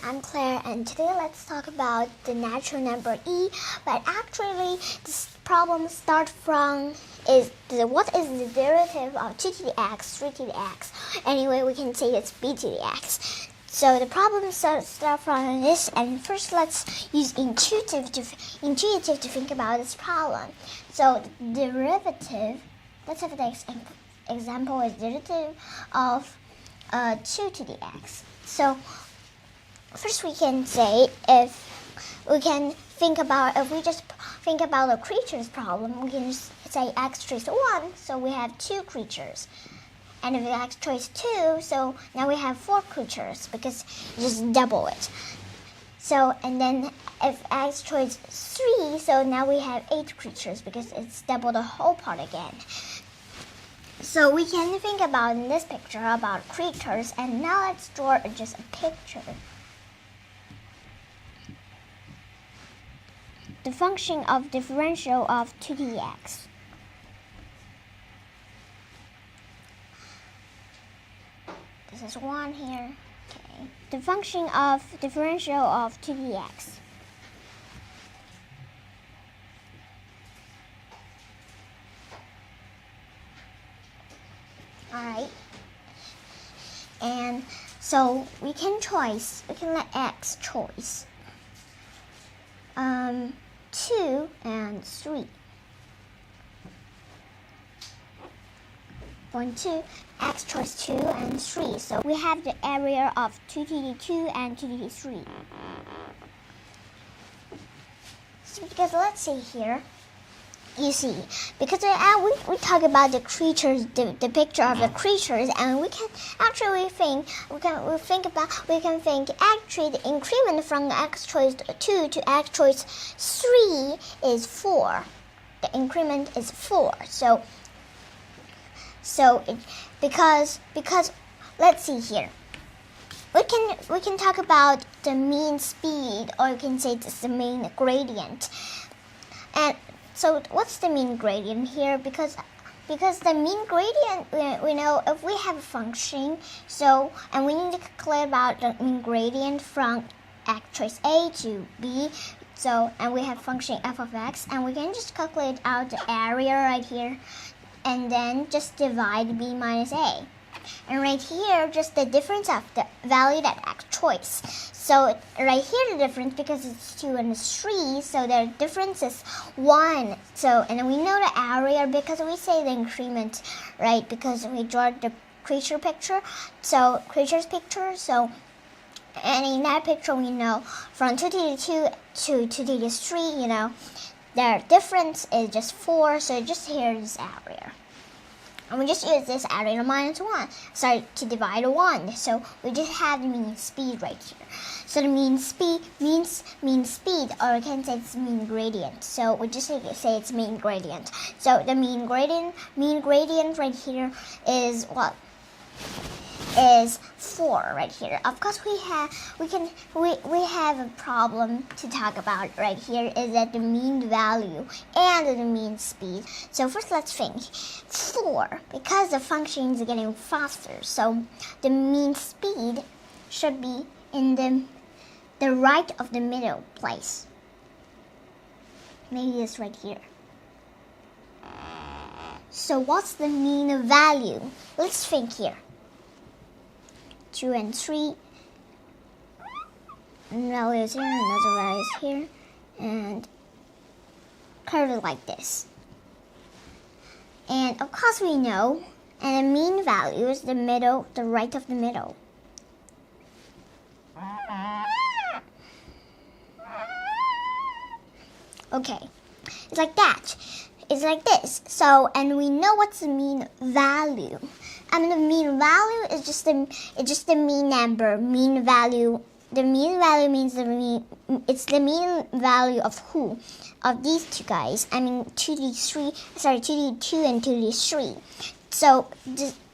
I'm Claire, and today let's talk about the natural number e. But actually, this problem starts from what is the derivative of 2 to the x, 3 to the x. Anyway, we can say it's b to the x. So the problem starts from this, and first let's use intuitive to think about this problem. So the derivative, let's have the example is derivative of 2 to the x. So first we can say if we just think about a creature's problem, we can just say x trace 1, so we have 2 creatures. And if x trace 2, so now we have 4 creatures because you just double it. So, and then if x trace 3, so now we have 8 creatures because it's double the whole part again. So we can think about in this picture about creatures, and now let's draw just a picture. The function of differential of 2 to the x. This is 1 here. Okay. The function of differential of 2 to the x. Alright. And so we can let x choice 2 and 3. Point 2, x choice 2 and 3. So we have the area of 2 to the 2 and 2 to the 3. So because let's see here, you see, because we talk about the creatures, the picture of the creatures, and we can actually think actually the increment from x choice 2 to x choice 3 is 4. The increment is 4. Because let's see here, we can talk about the mean speed, or you can say it's the mean gradient. And so what's the mean gradient here? Because the mean gradient, we know if we have a function, so, and we need to calculate about the mean gradient from x choice a to b. So, and we have function f of x, and we can just calculate out the area right here, and then just divide b minus a. And right here, just the difference of the value that x choice. So right here the difference, because it's 2 and 3, so the difference is 1. So, and then we know the area because we say the increment, right? Because we draw the creature picture. So creature's picture. So, and in that picture we know from 2 to the 2 to 2 to the 3, you know, their difference is just 4. So just here is area. And we just use this area minus 1, to divide 1. So we just have the mean speed right here. So the mean speed, or we can say it's mean gradient. So we just say it's mean gradient. So the mean gradient right here is what? Is 4 right here. Of course we have a problem to talk about right here, is that the mean value and the mean speed. So first let's think 4, because the function is getting faster, so the mean speed should be in the right of the middle place. Maybe it's right here. So what's the mean value? Let's think here. 2 and 3, and value is here, another value is here, and curve it like this. And of course we know, and the mean value is the middle, the right of the middle. Okay, it's like that. It's like this. So, and we know what's the mean value. I mean, the mean value is just the mean number. Mean value. The mean value means it's the mean value of who? Of these two guys. I mean, 2d2 and 2d3. So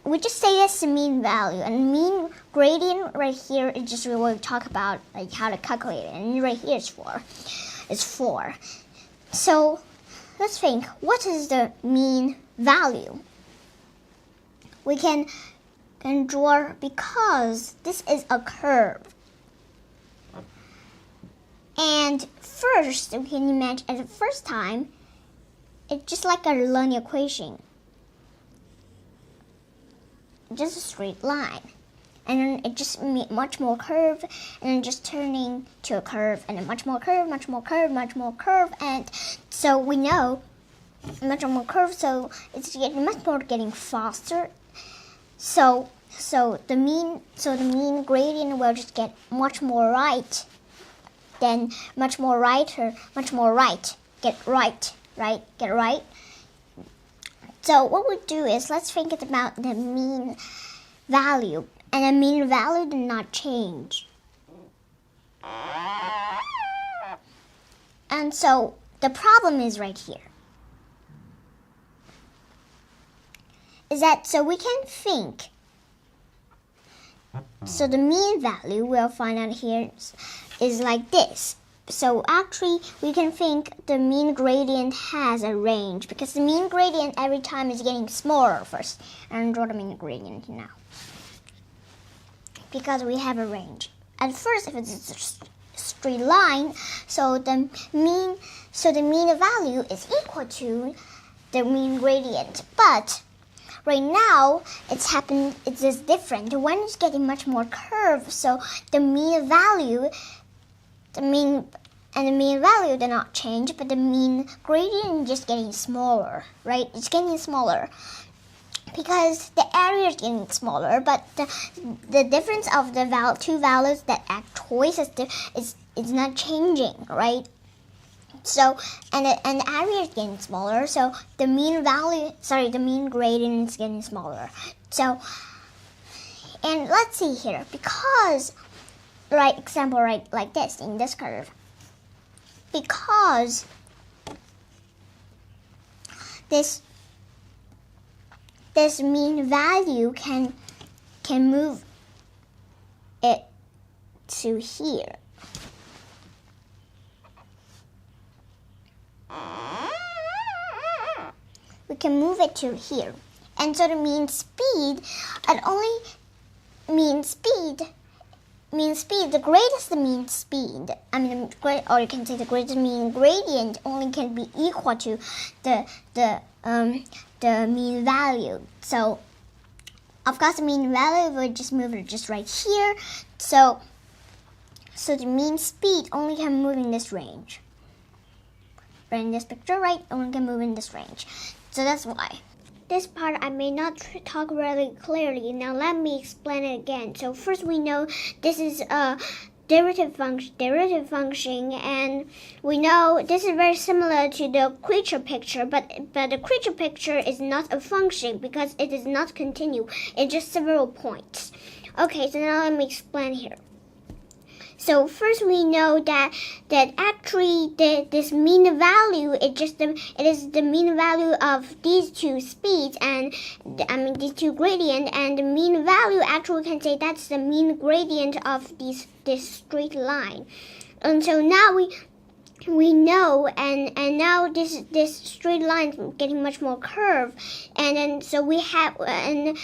we just say that's the mean value, and mean gradient right here is just what we talk about, like how to calculate it. And right here is 4. It's 4. So let's think, what is the mean value? We can draw, because this is a curve. And first, we can imagine at the first time, it's just like a linear equation. Just a straight line. And then it just much more curve, and then just turning to a curve, and then much more curve, much more curve, much more curve, and so we know much more curve, so it's getting faster. So the mean gradient will just get much more right, then much more righter, much more right, get right. So what we do is let's think about the mean value. And the mean value did not change. And so the problem is right here. Is that so we can think. So the mean value we'll find out here is like this. So actually we can think the mean gradient has a range because the mean gradient every time is getting smaller first. And draw the mean gradient now. Because we have a range. At first, if it's a straight line, so the mean value is equal to the mean gradient. But right now, it's just different. When it's getting much more curved, so the mean value did not change, but the mean gradient is just getting smaller, right? It's getting smaller. Because the area is getting smaller, but the difference of the two values that act twice is not changing, right? So and the area is getting smaller, so the mean gradient is getting smaller. So and let's see here, because example like this in this curve, because this mean value can move it to here. We can move it to here. And so the mean speed, the greatest mean speed, or you can say the greatest mean gradient only can be equal to the mean value. So of course the mean value will just move it just right here. So the mean speed only can move in this range. But in this picture, right, only can move in this range. So that's why. This part I may not talk really clearly. Now let me explain it again. So first we know this is a derivative function, and we know this is very similar to the creature picture, but the creature picture is not a function because it is not continuous. It's just several points. Okay, so now let me explain here. So first we know that actually this mean value it is the mean value of these two speeds and these two gradient, and the mean value actually we can say that's the mean gradient of this straight line. And so now we know, and now this straight line is getting much more curved, and then so we have and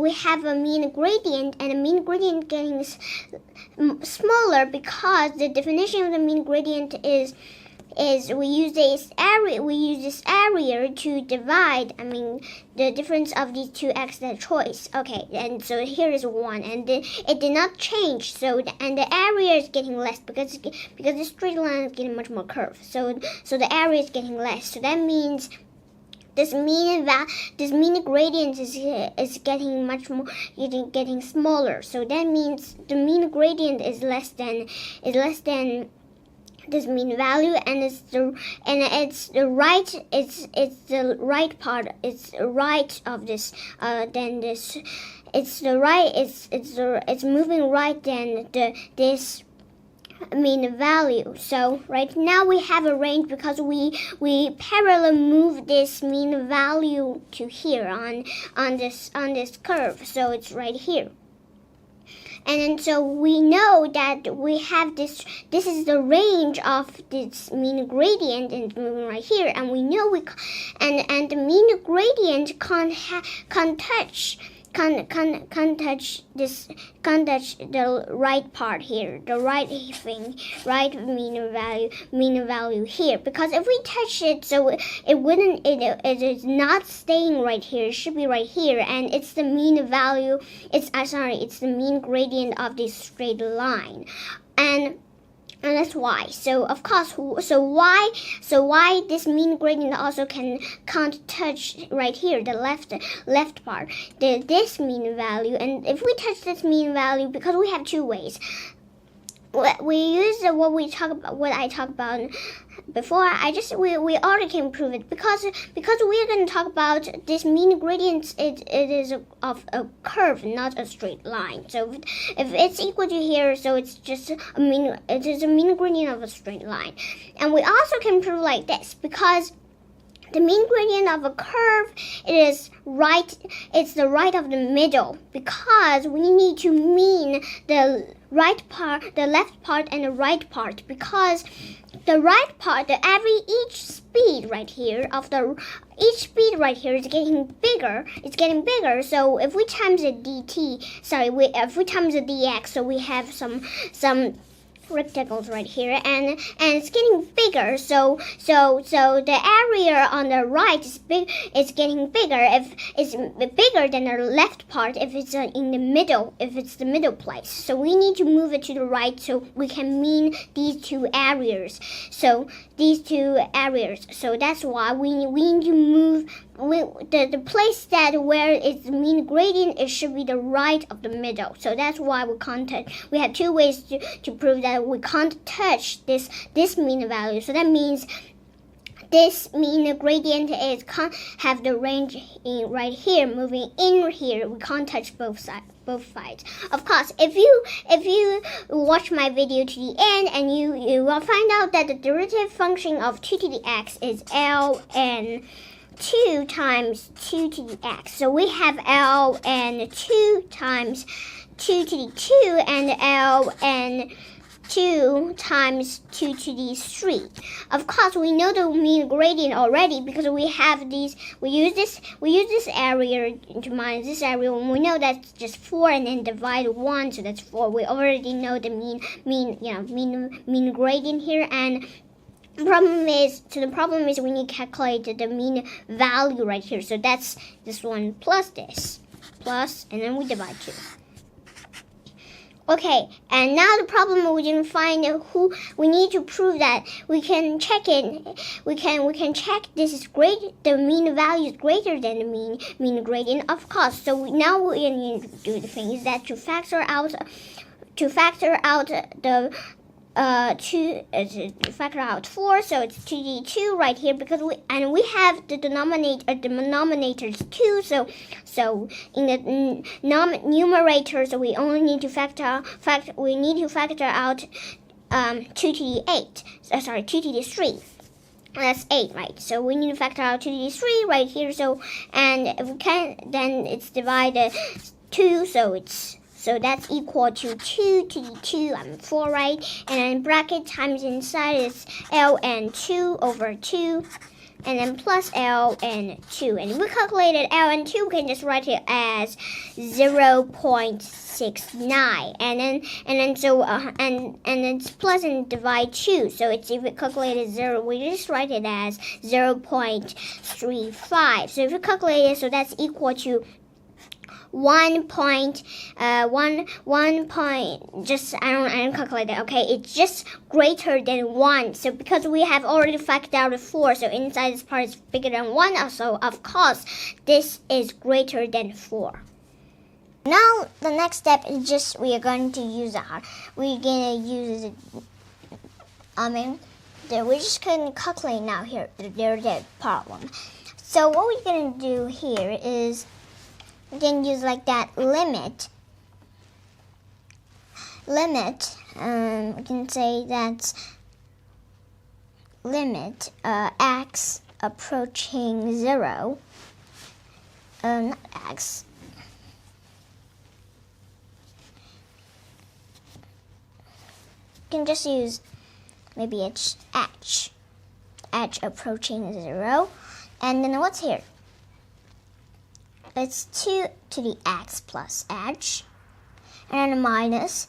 we have a mean gradient, and the mean gradient getting smaller because the definition of the mean gradient is we use this area to divide the difference of these two x that choice. Okay, and so here is 1, and it did not change, so and the area is getting less because the straight line is getting much more curved, so the area is getting less. So that means this mean gradient is getting much more getting smaller. So that means the mean gradient is less than this mean value, and it's the right part. It's right of this. Then this. It's the right. It's moving right than this mean value. So right now we have a range because we parallel move this mean value to here on this curve. So it's right here. And then so we know that we have this is the range of this mean gradient, and it's moving right here, and we know and the mean gradient can't can't touch this, can't touch the right part here, the right thing, right mean value here, because if we touch it, so it wouldn't, it is not staying right here, it should be right here, and it's the mean value, it's the mean gradient of this straight line, and that's why. So of course, so why this mean gradient also can't touch right here, the left part, this mean value. And if we touch this mean value, because we have two ways. We use what I talked about before. We already can prove it because we're going to talk about this mean gradient. It is of a curve, not a straight line. So if it's equal to here, so it's just it is a mean gradient of a straight line. And we also can prove like this, because the mean gradient of a curve it's the right of the middle, because we need to mean the right part, the left part, and the right part, because the right part, each speed right here is getting bigger. It's getting bigger. So if we times the if we times the dx, so we have some rectangles right here, and it's getting bigger, so the area on the right is getting bigger, if it's bigger than the left part, if it's in the middle, if it's the middle place. So we need to move it to the right so we can mean these two areas. So that's why we need to move the place that where it's mean gradient, it should be the right of the middle. So that's why we have two ways to prove that we can't touch this mean value. So that means this mean gradient can't have the range in right here, moving in here. We can't touch both sides. Of course, if you watch my video to the end, and you will find out that the derivative function of 2 to the x is ln 2 times 2 to the x. So we have ln 2 times 2 to the 2 and ln 2 times 2 to the 3. Of course, we know the mean gradient already, because we have these. We use this area to minus this area, and we know that's just 4, and then divide 1, so that's 4. We already know the mean gradient here, and the problem is we need to calculate the mean value right here. So that's this one plus this, and then we divide 2. Okay, and now the problem we didn't find who. We need to prove that we can check it. We can check this is great. The mean value is greater than the mean gradient, of course. So now what we need to do the thing is that to factor out the to factor out 4, so it's 2d2 right here, because we have the denominator is 2, so in the numerator, so we only need to factor out 2 to the 8. 2 to the 3. That's 8, right? So we need to factor out 2 to the 3 right here. So, and if we can, then it's divided 2, so that's equal to 2 to the 2, 4, right? And then bracket times inside is ln 2 over 2, and then plus ln 2. And if we calculated ln 2, we can just write it as 0.69. And then it's plus and divide 2. So it's, if we calculated 0, we just write it as 0.35. So if we calculate it, so that's equal to 1 point, I don't calculate it, okay, it's just greater than 1, so because we have already factored out 4, so inside this part is bigger than 1, also, of course, this is greater than 4. Now, the next step is just, we're going to use we're just going to calculate now here, the problem. So what we're going to do here is, we can use like that limit. We can say that's limit x approaching 0. Not x. You can just use maybe it's h approaching 0. And then what's here? it's 2 to the x plus h, and then minus,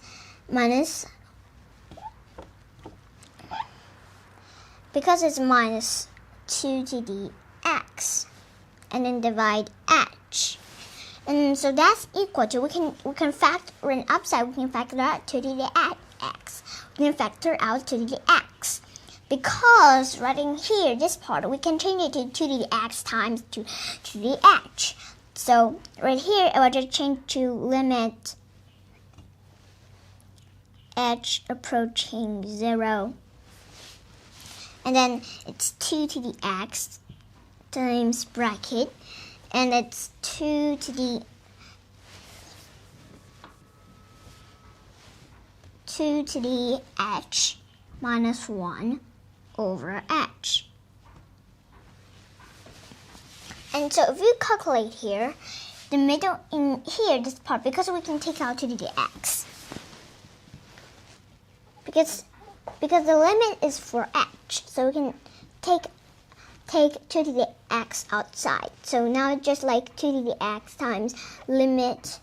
because it's minus 2 to the x, and then divide h. And so that's equal to, we can factor in upside, we can factor out 2 to the x. We can factor out 2 to the x. Because right in here, this part, we can change it to 2 to the x times 2 to the h. So right here, I will just change to limit h approaching 0. And then it's 2 to the x times bracket. And it's 2 to the h minus 1 over h. And so if you calculate here, the middle in here, this part, because we can take out 2 to the x. Because the limit is for h, so we can take 2 to the x outside. So now it's just like 2 to the x times limit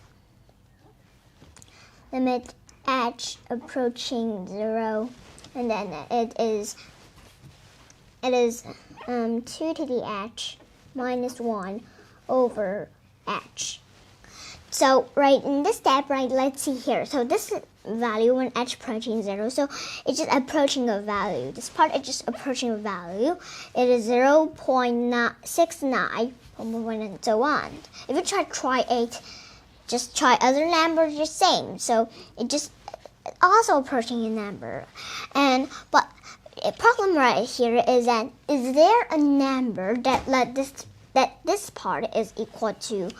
h approaching 0, and then it is 2 to the h minus 1 over h. So right in this step, right, let's see here. So this value when h approaching 0, so it's just approaching a value. This part is just approaching a value. It is 0.69 and so on. If you try it, just try other numbers the same. So it just also approaching a number. But a problem right here is that, is there a number that this part is equal to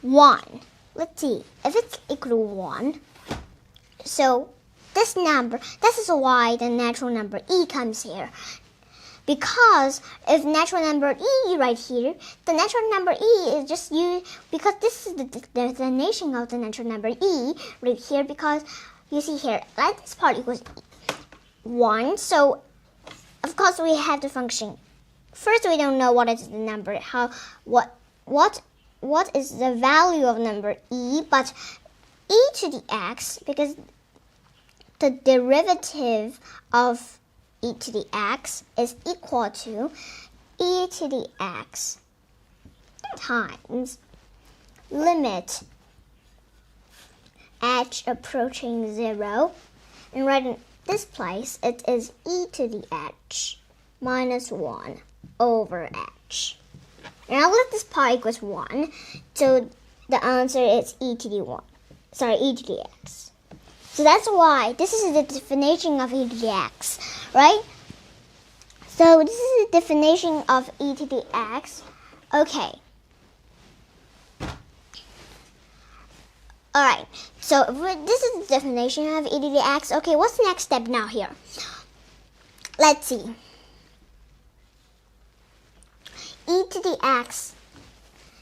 1? Let's see. If it's equal to 1, so this is why the natural number e comes here. Because if natural number e right here, the natural number e is just used, because this is the definition of the natural number e right here, because you see here, like this part equals 1, so of course we have the function. First, we don't know what is the number, what is the value of number e, but e to the x, because the derivative of e to the x is equal to e to the x times limit h approaching 0, and right in this place it is e to the h minus 1 over h. Now let this part equals 1, so the answer is e to the x. So that's why this is the definition of e to the x, right? So this is the definition of e to the x. Okay. Alright, so this is the definition of e to the x. Okay, what's the next step now here? Let's see. E to the x.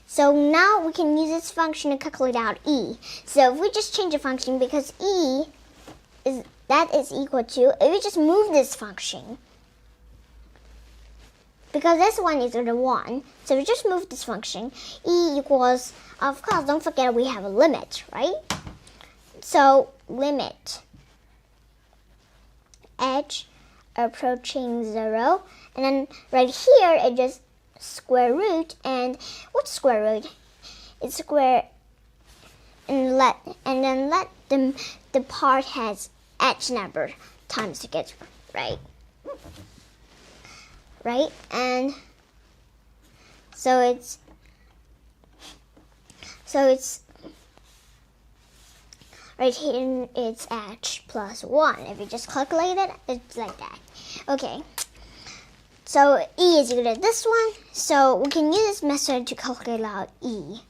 So now we can use this function to calculate out e. So if we just change the function, because e is equal to, if we just move this function, because this one is equal to 1, so we just move this function, e equals, of course, don't forget we have a limit, right? So limit h approaching 0, and then right here it just square root, and what's square root? It's square, and then let the part has h number times together, right? Right, and so it's right here it's h plus 1. If you just calculate it, it's like that. Okay. So e is equal to this one, so we can use this method to calculate out e.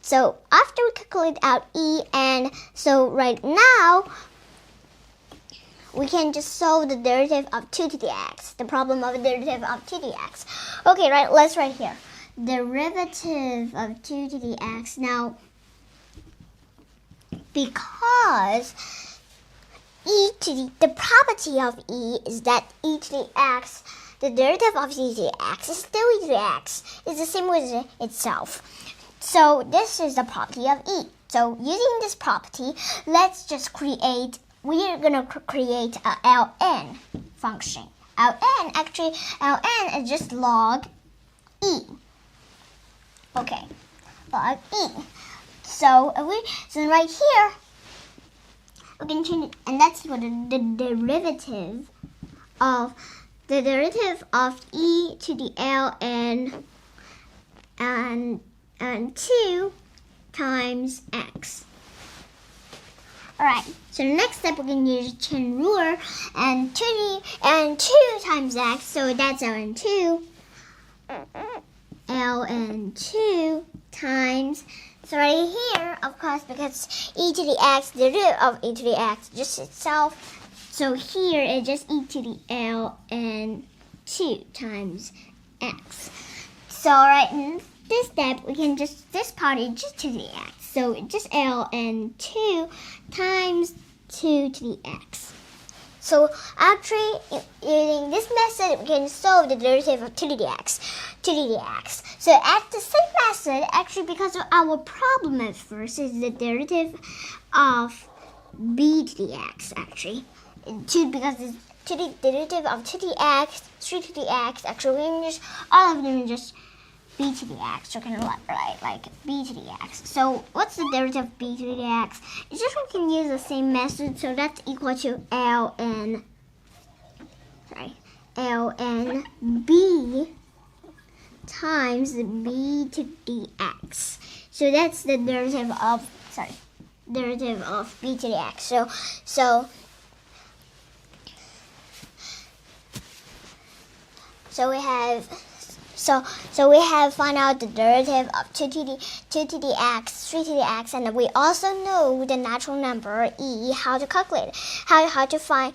So after we calculate out e, and so right now, we can just solve the derivative of 2 to the x, the problem of the derivative of 2 to the x. Okay, right, let's write here. Derivative of 2 to the x. Now, because the property of e is that e to the x the derivative of e to the x is still e to the x. It's the same with itself. So this is the property of e. So using this property, let's just create, we're going to create a ln function. Ln is just log e. Okay, log e. So right here, we can change it, and that's what the derivative of e to the ln and 2 times x. Alright, so the next step we're going to use chain ruler and 2 times x, so that's ln2 times, so right here, of course, because e to the x, the derivative of e to the x just itself, so here it's just e to the ln2 times x. So right in this step, we can just, this part is just to the x. So just ln2 times 2 to the x. So actually, using this method, we can solve the derivative of 2 to the x. So at the same method, actually, because of our problem at first is the derivative of b to the x, actually. Because it's to the derivative of 2 to the x, 3 to the x, actually, we can just, all of them just b to the x, so we can write like b to the x. So what's the derivative of b to the x? It's just we can use the same method, so that's equal to ln b times b to the x. So that's the derivative of b to the x. So we have found out the derivative of 2 to the x, 3 to the x, and we also know the natural number e, how to calculate it, how to find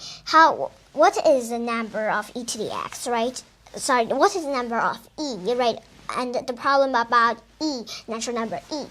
what is the number of e to the x, right? Sorry, what is the number of e, right? And the problem about e, natural number e.